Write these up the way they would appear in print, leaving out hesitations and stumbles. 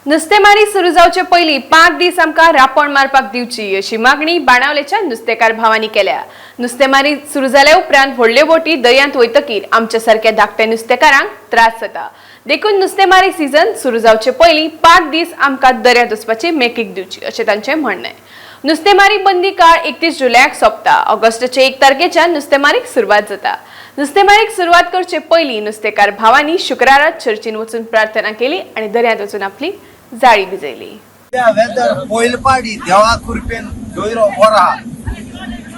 नुस्तेमारी सुरू जावचे पयलीं 5 दीस आमकां रापण मारपाक दिवची अशी मागणी बाणावलेच्या नुस्तेकार भावांनी केल्या। नुस्तेमारी सुरू जाल्या उपरांत व्हडल्यो बोटी दर्यांत वयतकीर आमच्या सारक्या धाकट्या नुस्तेकारांक त्रास जाता। देखून नुस्तेमारी सीझन सुरू जावचे पयलीं 5 दीस आमकां दर्यांत वचपाची मेकळीक दिवची अशें तांचें म्हणणें। नुस्तेमारी बंदी काळ 31 जुलयाक सोंपता। ऑगस्टचे 1 तारखेच्यान नुस्तेमारीक सुरवात जाता। नुस्तेमारीक सुरवात करचे पयलीं नुस्तेकार भावांनी शुक्रारात चर्चीन वचून प्रार्थना केली आणि दर्यांत वचून आपली जाळी भिजयली। वेदर पोयलपाडी देवा कृपेन दोयरो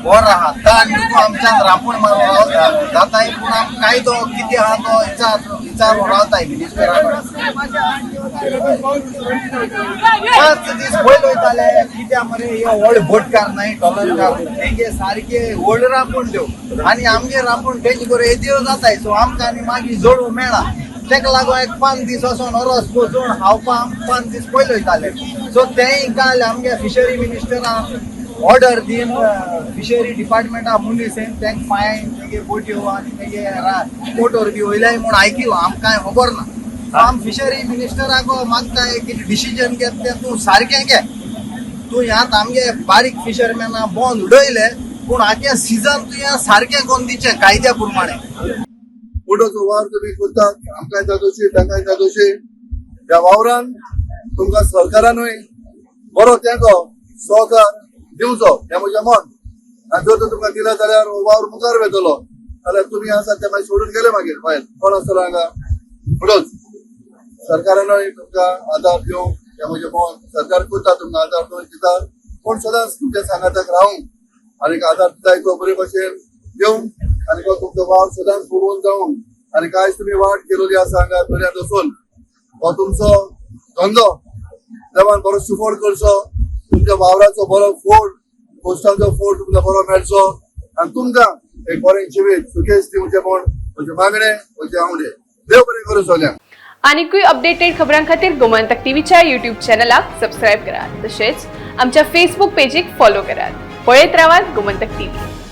बरो आहा ताण आमच्यान रापूण मारून जाताय पूण आमकां कायदो कितें आहा तो विचार रावताय मिनिस्टराक 5 दीस पयलीं वयताले कित्याक मरे ह्यो व्हड भोटकार न्हय टॉलरकार तेंगे सारके व्हड रापूण देव आनी आमगे रापूण तेंचे बरो येद्यो जाताय सो आमकां आनी मागीर जोडूं मेळना। तेका लागून एक 5 दीस वचोन ओरोस पोचून हावपाक 5 दीस पयलीं वयताले सो तेंय काल आमगे फिशरी मिनिस्टरान ऑर्डर दिन फिशरी डिपार्टमेंटा मुनीसेन तेंक फायन तेगे बोट्यो आनी तेगे मोटोर बी वयल्याय म्हूण आयकिलो आमकां कांय खबर ना। आम फिशरी मिनिस्टराक मागताय कितें डिसिजन घेत तें तूं सारकें घे। तूं ह्यात आमगे बारीक फिशरमॅना बंद उडयले पूण आख्या सिजन तूं ह्या सारकें कोन्न दिचें कायद्या प्रमाणे। मोठो वावर तुम्ही करतात आमकां जातोशी तांकां जातोशी ह्या वावरान तुमकां सरकारानूय बरो तेंको सहकार दिवचो हें म्हजें मन। आनी जर तुमकां दिला जाल्यार वावर मुखार वेतलो जाल्यार तुमी आसात ते मागीर सोडून गेले मागीर भायर कोण आसतलो हांगा म्हणूच सरकारानूय तुमकां आदार दिवंक हें म्हजें मन। सरकार करता तुमकां आदार दिता पूण सदांच तुमच्या सांगाताक रावंक आनी आदार दिताय तो बरे भशेन दिवंक आनी तुमचो वावर सदांच पुरवून जावंक आनी कांयच तुमी वाट केलेली आसा हांगा दर्यांत वचून हो तुमचो धंदो देवान बरो सुफोड करचो। तुमच्या वावराचो बरो फोड पोस्टाचो फोड तुमकां बरो मेळचो आनी तुमकां एक बरें जिवीत सुखेच दिवचें म्हूण म्हजें मागणें म्हजें आवडे देव बरें करूं सगल्यांक। आनीकूय अपडेटेड खबरां खातीर गोमंतक टीव्हीच्या यूट्यूब चॅनलाक सबस्क्राईब करात तशेंच आमच्या फेसबुक पेजीक फॉलो करात। पळयत रावात गोमंतक टीव्ही।